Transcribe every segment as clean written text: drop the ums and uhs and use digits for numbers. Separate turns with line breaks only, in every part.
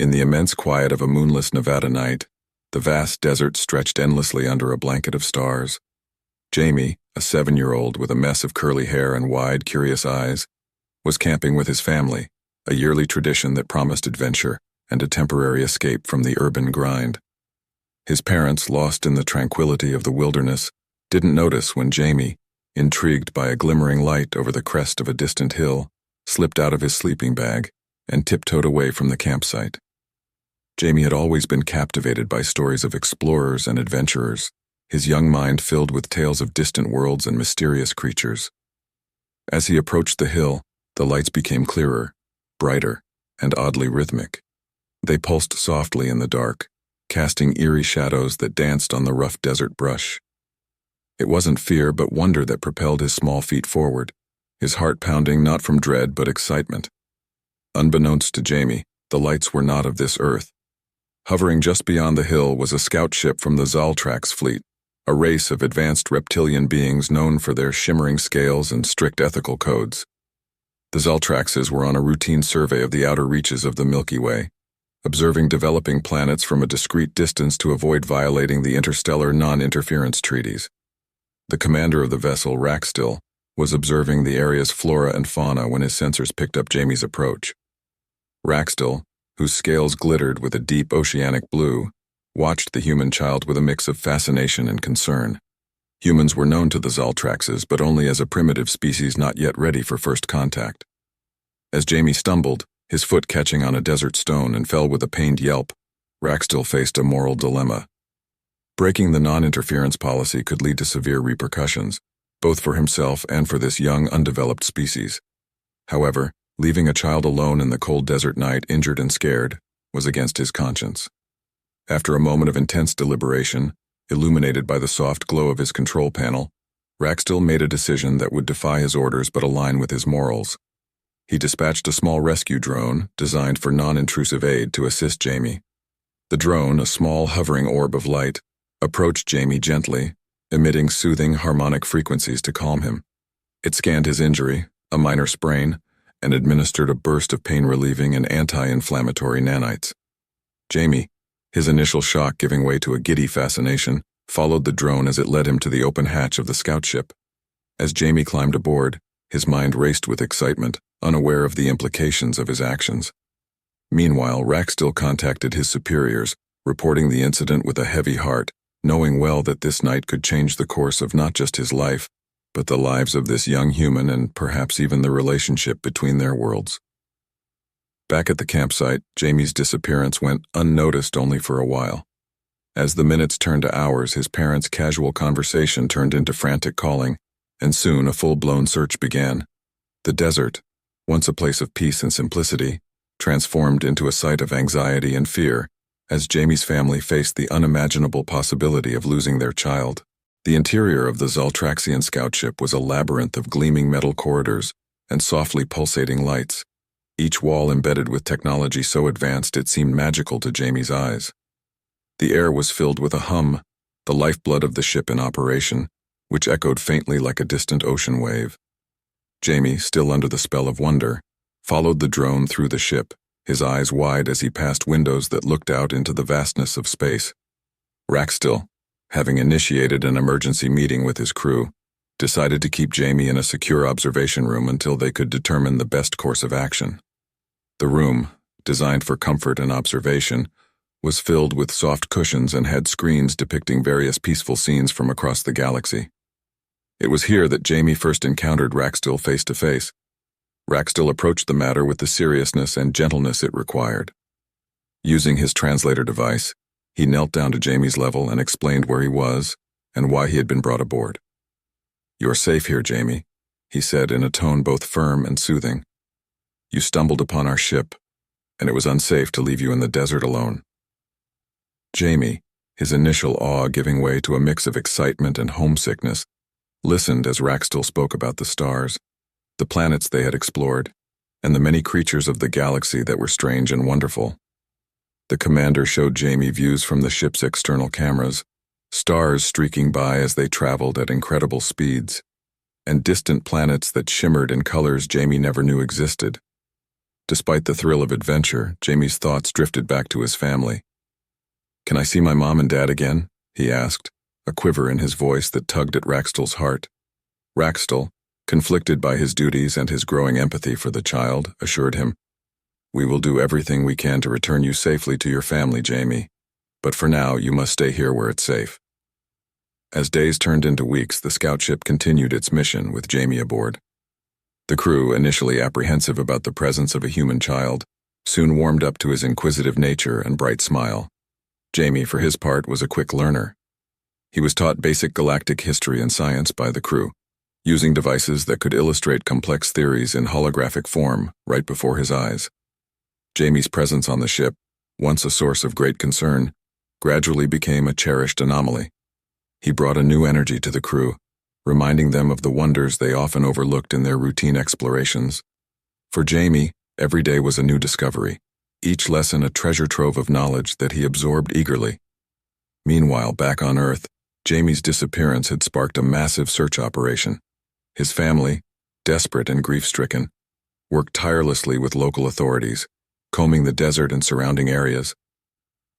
In the immense quiet of a moonless Nevada night, the vast desert stretched endlessly under a blanket of stars. Jamie, a 7-year-old with a mess of curly hair and wide, curious eyes, was camping with his family, a yearly tradition that promised adventure and a temporary escape from the urban grind. His parents, lost in the tranquility of the wilderness, didn't notice when Jamie, intrigued by a glimmering light over the crest of a distant hill, slipped out of his sleeping bag and tiptoed away from the campsite. Jamie had always been captivated by stories of explorers and adventurers, his young mind filled with tales of distant worlds and mysterious creatures. As he approached the hill, the lights became clearer, brighter, and oddly rhythmic. They pulsed softly in the dark, casting eerie shadows that danced on the rough desert brush. It wasn't fear but wonder that propelled his small feet forward, his heart pounding not from dread but excitement. Unbeknownst to Jamie, the lights were not of this earth. Hovering just beyond the hill was a scout ship from the Zaltrax fleet, a race of advanced reptilian beings known for their shimmering scales and strict ethical codes. The Zaltraxes were on a routine survey of the outer reaches of the Milky Way, observing developing planets from a discreet distance to avoid violating the interstellar non-interference treaties. The commander of the vessel, Raxtil, was observing the area's flora and fauna when his sensors picked up Jamie's approach. Raxtil, whose scales glittered with a deep oceanic blue, watched the human child with a mix of fascination and concern. Humans were known to the Zaltraxes, but only as a primitive species not yet ready for first contact. As Jamie stumbled, his foot catching on a desert stone, and fell with a pained yelp, Raxtil faced a moral dilemma. Breaking the non-interference policy could lead to severe repercussions, both for himself and for this young, undeveloped species. However, leaving a child alone in the cold desert night, injured and scared, was against his conscience. After a moment of intense deliberation, illuminated by the soft glow of his control panel, Raxtil made a decision that would defy his orders but align with his morals. He dispatched a small rescue drone, designed for non-intrusive aid, to assist Jamie. The drone, a small hovering orb of light, approached Jamie gently, emitting soothing harmonic frequencies to calm him. It scanned his injury, a minor sprain, and administered a burst of pain-relieving and anti-inflammatory nanites. Jamie, his initial shock giving way to a giddy fascination, followed the drone as it led him to the open hatch of the scout ship. As Jamie climbed aboard, his mind raced with excitement, unaware of the implications of his actions. Meanwhile, Raxtil contacted his superiors, reporting the incident with a heavy heart, knowing well that this night could change the course of not just his life, but the lives of this young human and perhaps even the relationship between their worlds. Back at the campsite, Jamie's disappearance went unnoticed only for a while. As the minutes turned to hours, his parents' casual conversation turned into frantic calling, and soon a full-blown search began. The desert, once a place of peace and simplicity, transformed into a site of anxiety and fear as Jamie's family faced the unimaginable possibility of losing their child. The interior of the Zaltraxian scout ship was a labyrinth of gleaming metal corridors and softly pulsating lights, each wall embedded with technology so advanced it seemed magical to Jamie's eyes. The air was filled with a hum, the lifeblood of the ship in operation, which echoed faintly like a distant ocean wave. Jamie, still under the spell of wonder, followed the drone through the ship, his eyes wide as he passed windows that looked out into the vastness of space. Raxtil, having initiated an emergency meeting with his crew, decided to keep Jamie in a secure observation room until they could determine the best course of action. The room, designed for comfort and observation, was filled with soft cushions and had screens depicting various peaceful scenes from across the galaxy. It was here that Jamie first encountered Raxtil face to face. Raxtil approached the matter with the seriousness and gentleness it required. Using his translator device, he knelt down to Jamie's level and explained where he was and why he had been brought aboard. "You're safe here, Jamie," he said in a tone both firm and soothing. "You stumbled upon our ship, and it was unsafe to leave you in the desert alone." Jamie, his initial awe giving way to a mix of excitement and homesickness, listened as Raxtil spoke about the stars, the planets they had explored, and the many creatures of the galaxy that were strange and wonderful. The commander showed Jamie views from the ship's external cameras, stars streaking by as they traveled at incredible speeds, and distant planets that shimmered in colors Jamie never knew existed. Despite the thrill of adventure, Jamie's thoughts drifted back to his family. "Can I see my mom and dad again?" he asked, a quiver in his voice that tugged at Raxtel's heart. Raxtel, conflicted by his duties and his growing empathy for the child, assured him, "We will do everything we can to return you safely to your family, Jamie. But for now, you must stay here where it's safe." As days turned into weeks, the scout ship continued its mission with Jamie aboard. The crew, initially apprehensive about the presence of a human child, soon warmed up to his inquisitive nature and bright smile. Jamie, for his part, was a quick learner. He was taught basic galactic history and science by the crew, using devices that could illustrate complex theories in holographic form right before his eyes. Jamie's presence on the ship, once a source of great concern, gradually became a cherished anomaly. He brought a new energy to the crew, reminding them of the wonders they often overlooked in their routine explorations. For Jamie, every day was a new discovery, each lesson a treasure trove of knowledge that he absorbed eagerly. Meanwhile, back on Earth, Jamie's disappearance had sparked a massive search operation. His family, desperate and grief-stricken, worked tirelessly with local authorities, combing the desert and surrounding areas.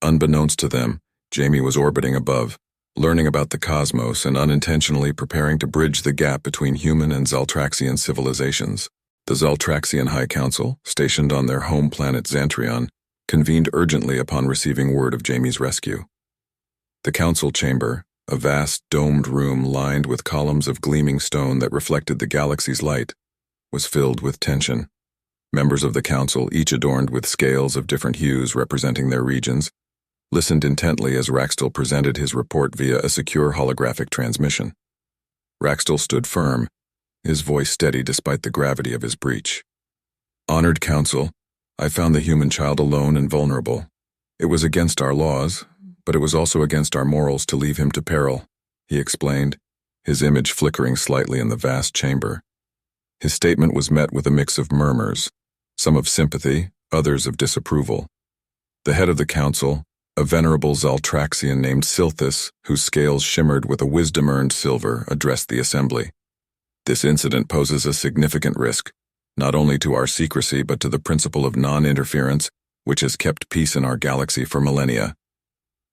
Unbeknownst to them, Jamie was orbiting above, learning about the cosmos and unintentionally preparing to bridge the gap between human and Zaltraxian civilizations. The Zaltraxian High Council, stationed on their home planet Xantrion, convened urgently upon receiving word of Jamie's rescue. The council chamber, a vast domed room lined with columns of gleaming stone that reflected the galaxy's light, was filled with tension. Members of the council, each adorned with scales of different hues representing their regions, listened intently as Raxtel presented his report via a secure holographic transmission. Raxtel stood firm, his voice steady despite the gravity of his breach. "Honored Council, I found the human child alone and vulnerable. It was against our laws, but it was also against our morals to leave him to peril," he explained, his image flickering slightly in the vast chamber. His statement was met with a mix of murmurs, some of sympathy, others of disapproval. The head of the council, a venerable Zaltraxian named Silthus, whose scales shimmered with a wisdom-earned silver, addressed the assembly. "This incident poses a significant risk, not only to our secrecy but to the principle of non-interference, which has kept peace in our galaxy for millennia."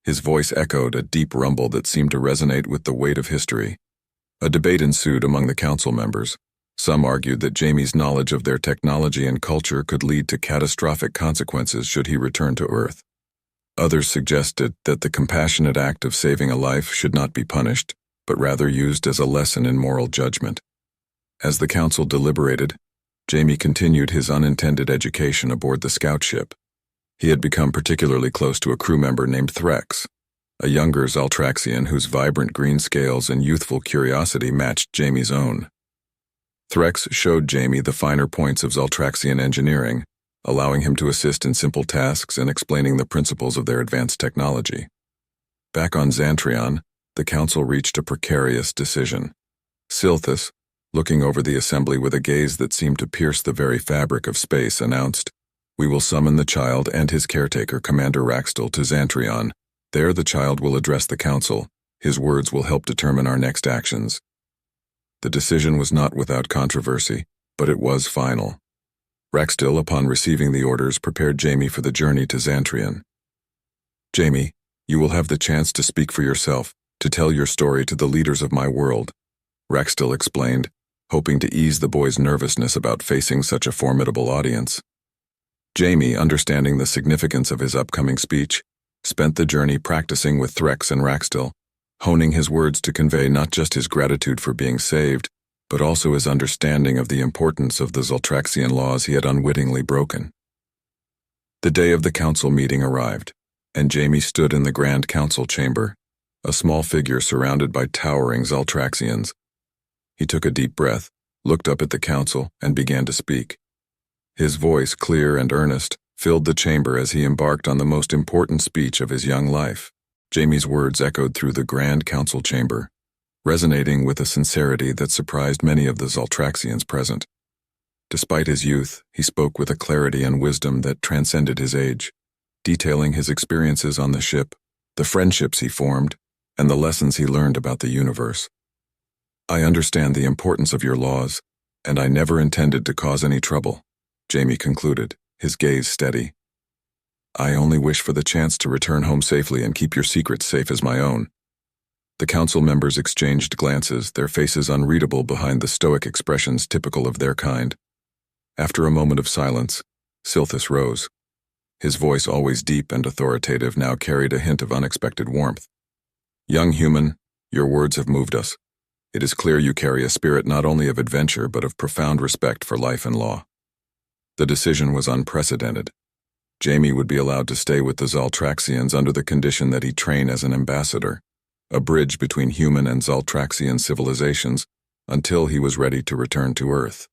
His voice echoed a deep rumble that seemed to resonate with the weight of history. A debate ensued among the council members. Some argued that Jamie's knowledge of their technology and culture could lead to catastrophic consequences should he return to Earth. Others suggested that the compassionate act of saving a life should not be punished, but rather used as a lesson in moral judgment. As the council deliberated, Jamie continued his unintended education aboard the scout ship. He had become particularly close to a crew member named Threx, a younger Zaltraxian whose vibrant green scales and youthful curiosity matched Jamie's own. Threx showed Jamie the finer points of Zaltraxian engineering, allowing him to assist in simple tasks and explaining the principles of their advanced technology. Back on Xantrion, the council reached a precarious decision. Silthus, looking over the assembly with a gaze that seemed to pierce the very fabric of space, announced, "We will summon the child and his caretaker, Commander Raxtel, to Xantrion. There the child will address the council. His words will help determine our next actions." The decision was not without controversy, but it was final. Raxtel, upon receiving the orders, prepared Jamie for the journey to Xantrion. "Jamie, you will have the chance to speak for yourself, to tell your story to the leaders of my world," Raxtel explained, hoping to ease the boy's nervousness about facing such a formidable audience. Jamie, understanding the significance of his upcoming speech, spent the journey practicing with Threx and Raxtel, honing his words to convey not just his gratitude for being saved, but also his understanding of the importance of the Zaltraxian laws he had unwittingly broken. The day of the council meeting arrived, and Jamie stood in the Grand Council chamber, a small figure surrounded by towering Zaltraxians. He took a deep breath, looked up at the council, and began to speak. His voice, clear and earnest, filled the chamber as he embarked on the most important speech of his young life. Jamie's words echoed through the Grand Council chamber, resonating with a sincerity that surprised many of the Zaltraxians present. Despite his youth, he spoke with a clarity and wisdom that transcended his age, detailing his experiences on the ship, the friendships he formed, and the lessons he learned about the universe. "I understand the importance of your laws, and I never intended to cause any trouble," Jamie concluded, his gaze steady. "I only wish for the chance to return home safely and keep your secrets safe as my own." The council members exchanged glances, their faces unreadable behind the stoic expressions typical of their kind. After a moment of silence, Silthus rose. His voice, always deep and authoritative, now carried a hint of unexpected warmth. "Young human, your words have moved us. It is clear you carry a spirit not only of adventure but of profound respect for life and law." The decision was unprecedented. Jamie would be allowed to stay with the Zaltraxians under the condition that he train as an ambassador, a bridge between human and Zaltraxian civilizations, until he was ready to return to Earth.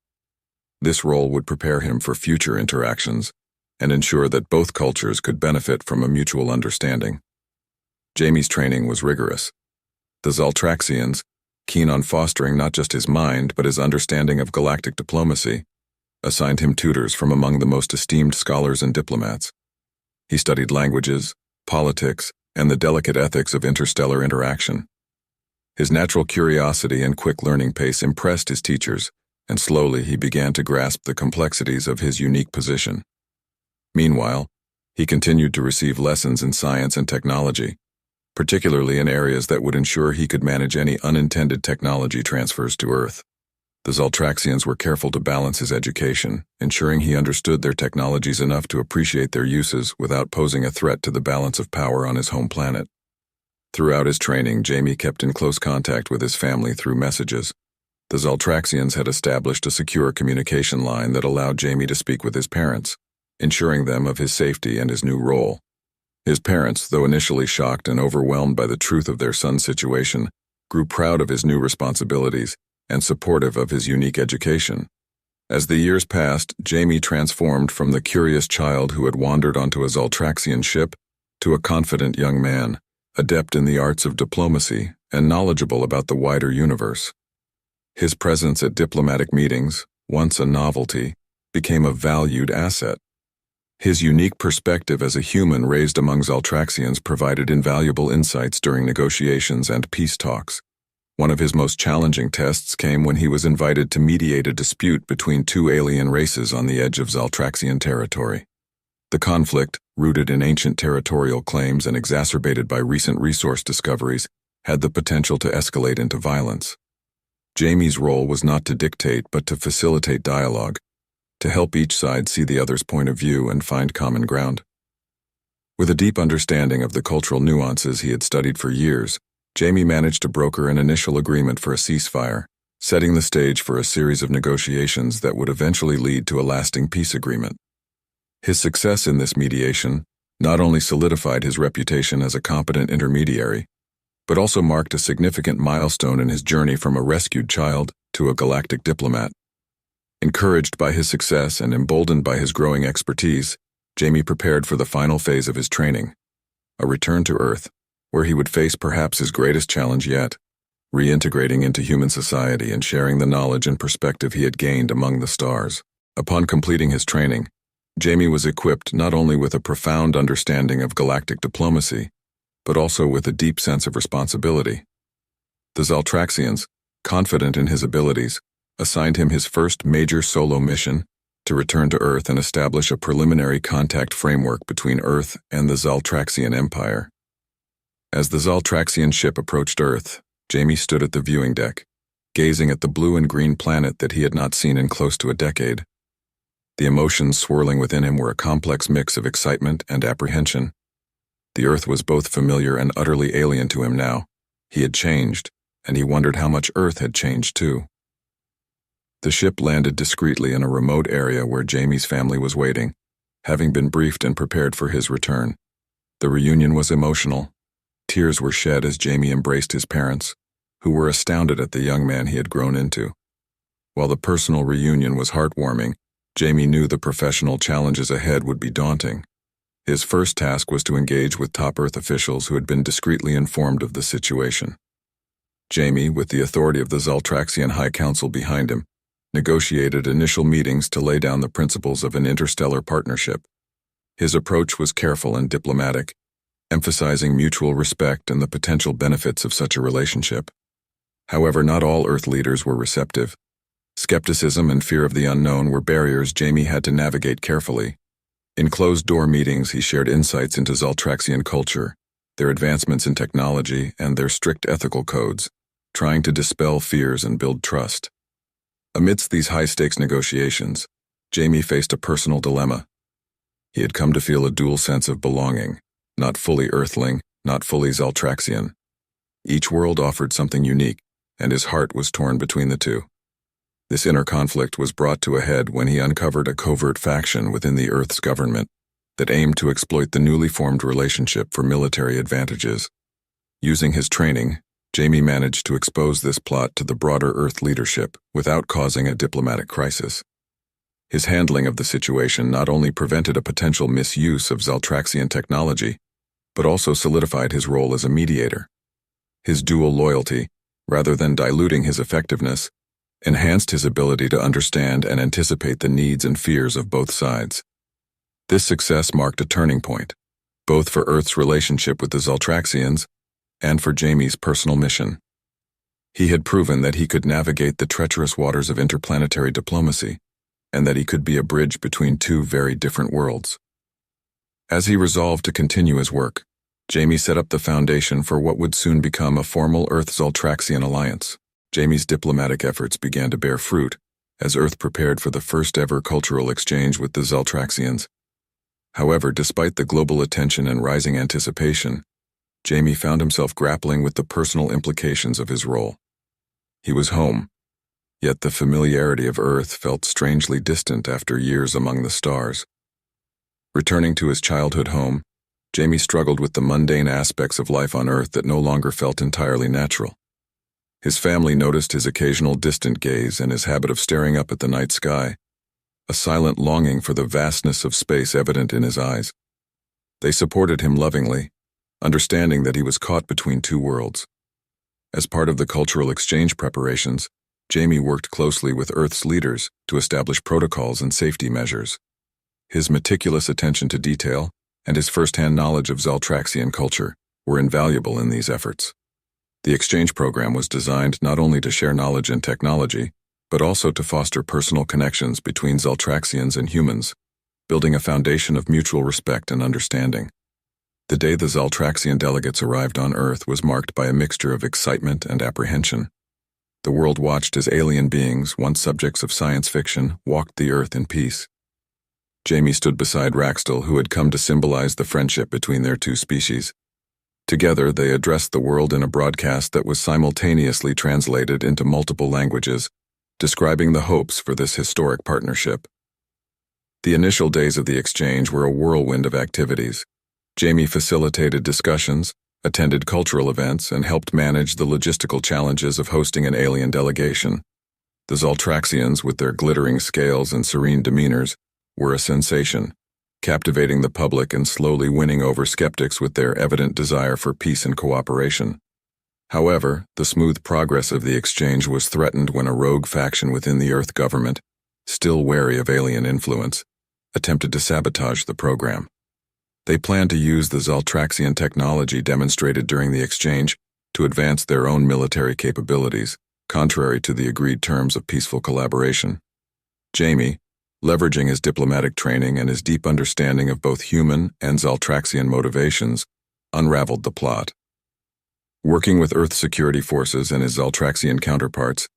This role would prepare him for future interactions and ensure that both cultures could benefit from a mutual understanding. Jamie's training was rigorous. The Zaltraxians, keen on fostering not just his mind but his understanding of galactic diplomacy, assigned him tutors from among the most esteemed scholars and diplomats. He studied languages, politics, and the delicate ethics of interstellar interaction. His natural curiosity and quick learning pace impressed his teachers, and slowly he began to grasp the complexities of his unique position. Meanwhile, he continued to receive lessons in science and technology, particularly in areas that would ensure he could manage any unintended technology transfers to Earth. The Zaltraxians were careful to balance his education, ensuring he understood their technologies enough to appreciate their uses without posing a threat to the balance of power on his home planet. Throughout his training, Jamie kept in close contact with his family through messages. The Zaltraxians had established a secure communication line that allowed Jamie to speak with his parents, ensuring them of his safety and his new role. His parents, though initially shocked and overwhelmed by the truth of their son's situation, grew proud of his new responsibilities and supportive of his unique education. As the years passed, Jamie transformed from the curious child who had wandered onto a Zaltraxian ship to a confident young man, adept in the arts of diplomacy and knowledgeable about the wider universe. His presence at diplomatic meetings, once a novelty, became a valued asset. His unique perspective as a human raised among Zaltraxians provided invaluable insights during negotiations and peace talks. One of his most challenging tests came when he was invited to mediate a dispute between two alien races on the edge of Zaltraxian territory. The conflict, rooted in ancient territorial claims and exacerbated by recent resource discoveries, had the potential to escalate into violence. Jamie's role was not to dictate but to facilitate dialogue, to help each side see the other's point of view and find common ground. With a deep understanding of the cultural nuances he had studied for years, Jamie managed to broker an initial agreement for a ceasefire, setting the stage for a series of negotiations that would eventually lead to a lasting peace agreement. His success in this mediation not only solidified his reputation as a competent intermediary, but also marked a significant milestone in his journey from a rescued child to a galactic diplomat. Encouraged by his success and emboldened by his growing expertise, Jamie prepared for the final phase of his training, a return to Earth, where he would face perhaps his greatest challenge yet, reintegrating into human society and sharing the knowledge and perspective he had gained among the stars. Upon completing his training, Jamie was equipped not only with a profound understanding of galactic diplomacy, but also with a deep sense of responsibility. The Zaltraxians, confident in his abilities, assigned him his first major solo mission to return to Earth and establish a preliminary contact framework between Earth and the Zaltraxian Empire. As the Zaltraxian ship approached Earth, Jamie stood at the viewing deck, gazing at the blue and green planet that he had not seen in close to a decade. The emotions swirling within him were a complex mix of excitement and apprehension. The Earth was both familiar and utterly alien to him now. He had changed, and he wondered how much Earth had changed too. The ship landed discreetly in a remote area where Jamie's family was waiting, having been briefed and prepared for his return. The reunion was emotional. Tears were shed as Jamie embraced his parents, who were astounded at the young man he had grown into. While the personal reunion was heartwarming, Jamie knew the professional challenges ahead would be daunting. His first task was to engage with top Earth officials who had been discreetly informed of the situation. Jamie, with the authority of the Zaltraxian High Council behind him, negotiated initial meetings to lay down the principles of an interstellar partnership. His approach was careful and diplomatic, emphasizing mutual respect and the potential benefits of such a relationship. However, not all Earth leaders were receptive. Skepticism and fear of the unknown were barriers Jamie had to navigate carefully, In closed-door meetings, he shared insights into Zaltraxian culture, their advancements in technology, and their strict ethical codes, trying to dispel fears and build trust. Amidst these high-stakes negotiations, Jamie faced a personal dilemma. He had come to feel a dual sense of belonging, not fully Earthling, not fully Zaltraxian. Each world offered something unique, and his heart was torn between the two. This inner conflict was brought to a head when he uncovered a covert faction within the Earth's government that aimed to exploit the newly formed relationship for military advantages. Using his training, Jamie managed to expose this plot to the broader Earth leadership without causing a diplomatic crisis. His handling of the situation not only prevented a potential misuse of Zaltraxian technology, but also solidified his role as a mediator. His dual loyalty, rather than diluting his effectiveness, enhanced his ability to understand and anticipate the needs and fears of both sides. This success marked a turning point, both for Earth's relationship with the Zaltraxians and for Jamie's personal mission. He had proven that he could navigate the treacherous waters of interplanetary diplomacy, and that he could be a bridge between two very different worlds. As he resolved to continue his work, Jamie set up the foundation for what would soon become a formal Earth-Zaltraxian alliance. Jamie's diplomatic efforts began to bear fruit as Earth prepared for the first-ever cultural exchange with the Zaltraxians. However, despite the global attention and rising anticipation, Jamie found himself grappling with the personal implications of his role. He was home, yet the familiarity of Earth felt strangely distant after years among the stars. Returning to his childhood home, Jamie struggled with the mundane aspects of life on Earth that no longer felt entirely natural. His family noticed his occasional distant gaze and his habit of staring up at the night sky, a silent longing for the vastness of space evident in his eyes. They supported him lovingly, understanding that he was caught between two worlds. As part of the cultural exchange preparations, Jamie worked closely with Earth's leaders to establish protocols and safety measures. His meticulous attention to detail and his first-hand knowledge of Zaltraxian culture were invaluable in these efforts. The exchange program was designed not only to share knowledge and technology, but also to foster personal connections between Zaltraxians and humans, building a foundation of mutual respect and understanding. The day the Zaltraxian delegates arrived on Earth was marked by a mixture of excitement and apprehension. The world watched as alien beings, once subjects of science fiction, walked the Earth in peace. Jamie stood beside Raxtel, who had come to symbolize the friendship between their two species. Together, they addressed the world in a broadcast that was simultaneously translated into multiple languages, describing the hopes for this historic partnership. The initial days of the exchange were a whirlwind of activities. Jamie facilitated discussions, attended cultural events, and helped manage the logistical challenges of hosting an alien delegation. The Zaltraxians, with their glittering scales and serene demeanors, were a sensation, captivating the public and slowly winning over skeptics with their evident desire for peace and cooperation. However, the smooth progress of the exchange was threatened when a rogue faction within the Earth government, still wary of alien influence, attempted to sabotage the program. They planned to use the Zaltraxian technology demonstrated during the exchange to advance their own military capabilities, contrary to the agreed terms of peaceful collaboration. Jamie, leveraging his diplomatic training and his deep understanding of both human and Zaltraxian motivations, unraveled the plot. Working with Earth security forces and his Zaltraxian counterparts,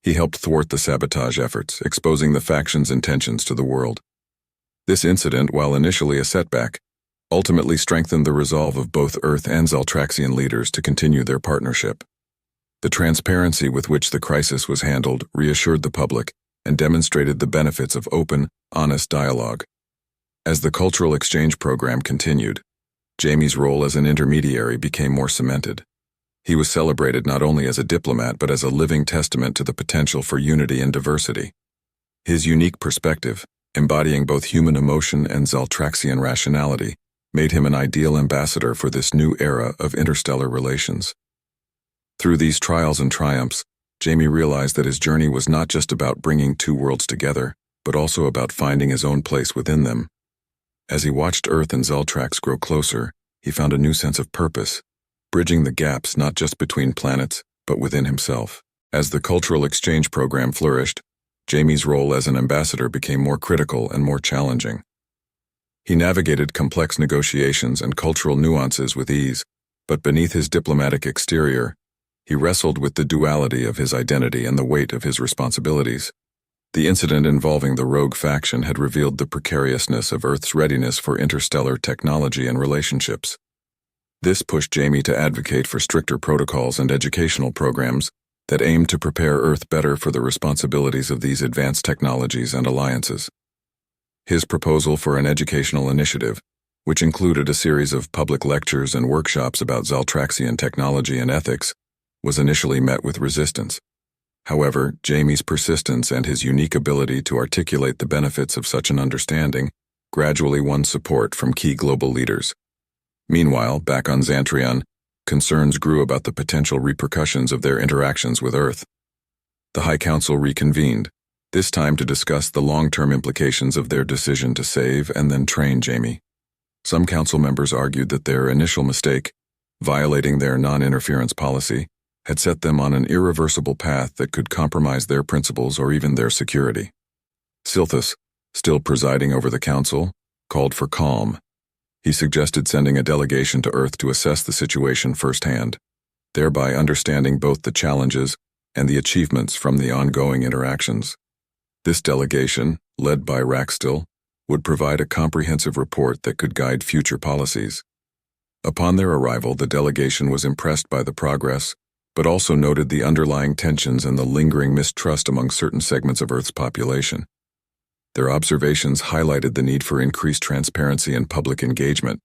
he helped thwart the sabotage efforts, exposing the faction's intentions to the world. This incident, while initially a setback, ultimately strengthened the resolve of both Earth and Zaltraxian leaders to continue their partnership. The transparency with which the crisis was handled reassured the public and demonstrated the benefits of open, honest dialogue. As the cultural exchange program continued, Jamie's role as an intermediary became more cemented. He was celebrated not only as a diplomat but as a living testament to the potential for unity and diversity. His unique perspective, embodying both human emotion and Zaltraxian rationality, made him an ideal ambassador for this new era of interstellar relations. Through these trials and triumphs, Jamie realized that his journey was not just about bringing two worlds together, but also about finding his own place within them. As he watched Earth and Zaltrax grow closer, he found a new sense of purpose, bridging the gaps not just between planets, but within himself. As the cultural exchange program flourished, Jamie's role as an ambassador became more critical and more challenging. He navigated complex negotiations and cultural nuances with ease, but beneath his diplomatic exterior, he wrestled with the duality of his identity and the weight of his responsibilities. The incident involving the rogue faction had revealed the precariousness of Earth's readiness for interstellar technology and relationships. This pushed Jamie to advocate for stricter protocols and educational programs that aimed to prepare Earth better for the responsibilities of these advanced technologies and alliances. His proposal for an educational initiative, which included a series of public lectures and workshops about Zaltraxian technology and ethics, was initially met with resistance. However, Jamie's persistence and his unique ability to articulate the benefits of such an understanding gradually won support from key global leaders. Meanwhile, back on Xantrion, concerns grew about the potential repercussions of their interactions with Earth. The High Council reconvened, this time to discuss the long-term implications of their decision to save and then train Jamie. Some council members argued that their initial mistake, violating their non-interference policy, had set them on an irreversible path that could compromise their principles or even their security. Silthus, still presiding over the council, called for calm. He suggested sending a delegation to Earth to assess the situation firsthand, thereby understanding both the challenges and the achievements from the ongoing interactions. This delegation, led by Raxtil, would provide a comprehensive report that could guide future policies. Upon their arrival, the delegation was impressed by the progress, but also noted the underlying tensions and the lingering mistrust among certain segments of Earth's population. Their observations highlighted the need for increased transparency and public engagement,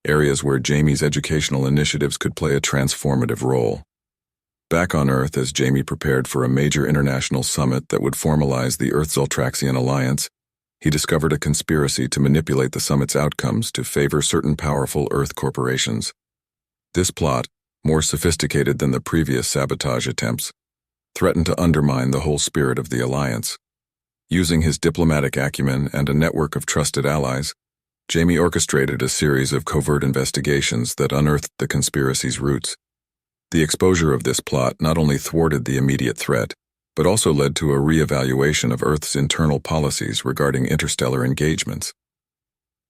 areas where Jamie's educational initiatives could play a transformative role. Back on Earth, as Jamie prepared for a major international summit that would formalize the Earth-Zaltraxian alliance, he discovered a conspiracy to manipulate the summit's outcomes to favor certain powerful Earth corporations. This plot, more sophisticated than the previous sabotage attempts, threatened to undermine the whole spirit of the alliance. Using his diplomatic acumen and a network of trusted allies, Jamie orchestrated a series of covert investigations that unearthed the conspiracy's roots. The exposure of this plot not only thwarted the immediate threat, but also led to a re-evaluation of Earth's internal policies regarding interstellar engagements.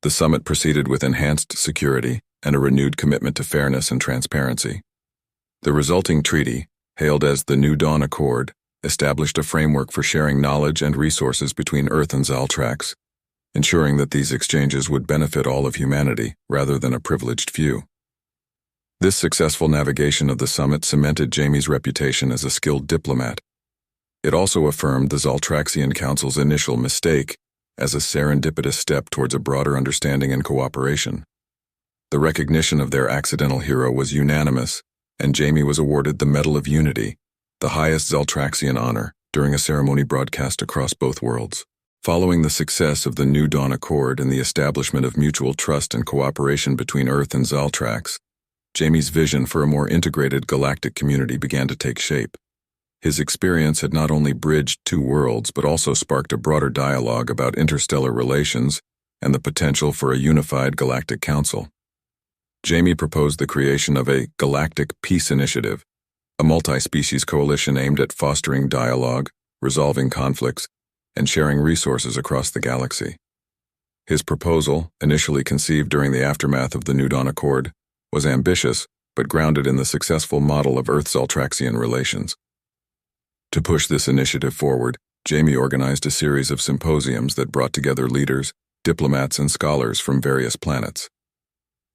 The summit proceeded with enhanced security and a renewed commitment to fairness and transparency. The resulting treaty, hailed as the New Dawn Accord, established a framework for sharing knowledge and resources between Earth and Zaltrax, ensuring that these exchanges would benefit all of humanity rather than a privileged few. This successful navigation of the summit cemented Jamie's reputation as a skilled diplomat. It also affirmed the Zaltraxian Council's initial mistake as a serendipitous step towards a broader understanding and cooperation. The recognition of their accidental hero was unanimous, and Jamie was awarded the Medal of Unity, the highest Zaltraxian honor, during a ceremony broadcast across both worlds. Following the success of the New Dawn Accord and the establishment of mutual trust and cooperation between Earth and Zaltrax, Jamie's vision for a more integrated galactic community began to take shape. His experience had not only bridged two worlds but also sparked a broader dialogue about interstellar relations and the potential for a unified galactic council. Jamie proposed the creation of a Galactic Peace Initiative, a multi-species coalition aimed at fostering dialogue, resolving conflicts, and sharing resources across the galaxy. His proposal, initially conceived during the aftermath of the New Dawn Accord, was ambitious but grounded in the successful model of Earth-Zaltraxian relations. To push this initiative forward, Jamie organized a series of symposiums that brought together leaders, diplomats, and scholars from various planets.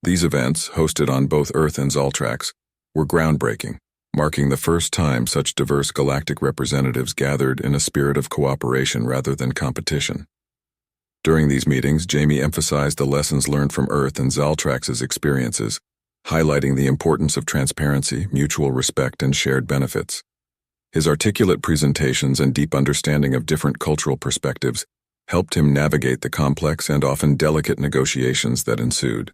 These events, hosted on both Earth and Zaltrax, were groundbreaking, marking the first time such diverse galactic representatives gathered in a spirit of cooperation rather than competition. During these meetings, Jamie emphasized the lessons learned from Earth and Zaltrax's experiences, highlighting the importance of transparency, mutual respect, and shared benefits. His articulate presentations and deep understanding of different cultural perspectives helped him navigate the complex and often delicate negotiations that ensued.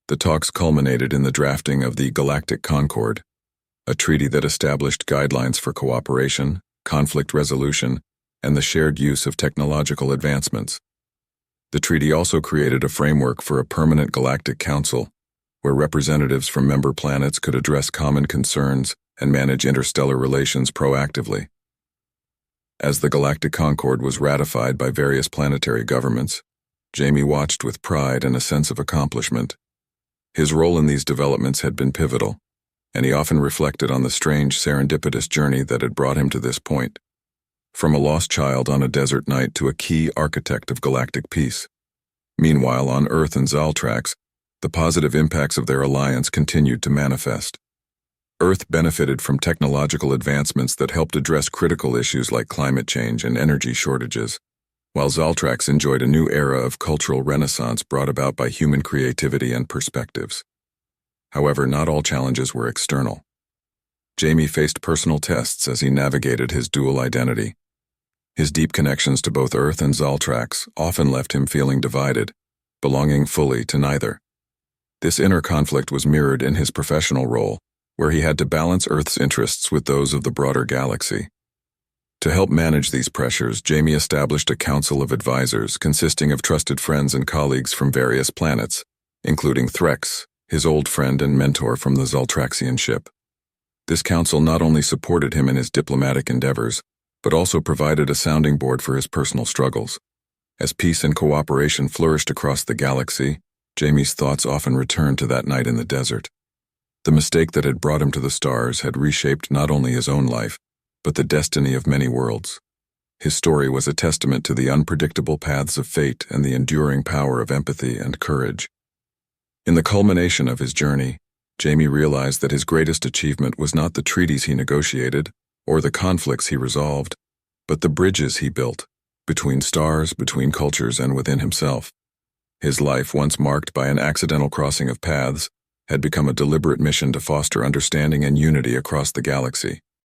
The talks culminated in the drafting of the Galactic Concord, a treaty that established guidelines for cooperation, conflict resolution, and the shared use of technological advancements. The treaty also created a framework for a permanent galactic council, where representatives from member planets could address common concerns and manage interstellar relations proactively. As the Galactic Concord was ratified by various planetary governments, Jamie watched with pride and a sense of accomplishment. His role in these developments had been pivotal, and he often reflected on the strange, serendipitous journey that had brought him to this point. From a lost child on a desert night to a key architect of galactic peace. Meanwhile, on Earth and Zaltrax, the positive impacts of their alliance continued to manifest. Earth benefited from technological advancements that helped address critical issues like climate change and energy shortages, while Zaltrax enjoyed a new era of cultural renaissance brought about by human creativity and perspectives. However, not all challenges were external. Jamie faced personal tests as he navigated his dual identity. His deep connections to both Earth and Zaltrax often left him feeling divided, belonging fully to neither. This inner conflict was mirrored in his professional role, where he had to balance Earth's interests with those of the broader galaxy. To help manage these pressures, Jamie established a council of advisors consisting of trusted friends and colleagues from various planets, including Threx, his old friend and mentor from the Zaltraxian ship. This council not only supported him in his diplomatic endeavors, but also provided a sounding board for his personal struggles. As peace and cooperation flourished across the galaxy, Jamie's thoughts often returned to that night in the desert. The mistake that had brought him to the stars had reshaped not only his own life, but the destiny of many worlds. His story was a testament to the unpredictable paths of fate and the enduring power of empathy and courage. In the culmination of his journey, Jamie realized that his greatest achievement was not the treaties he negotiated or the conflicts he resolved, but the bridges he built, between stars, between cultures, and within himself. His life, once marked by an accidental crossing of paths, had become a deliberate mission to foster understanding and unity across the galaxy.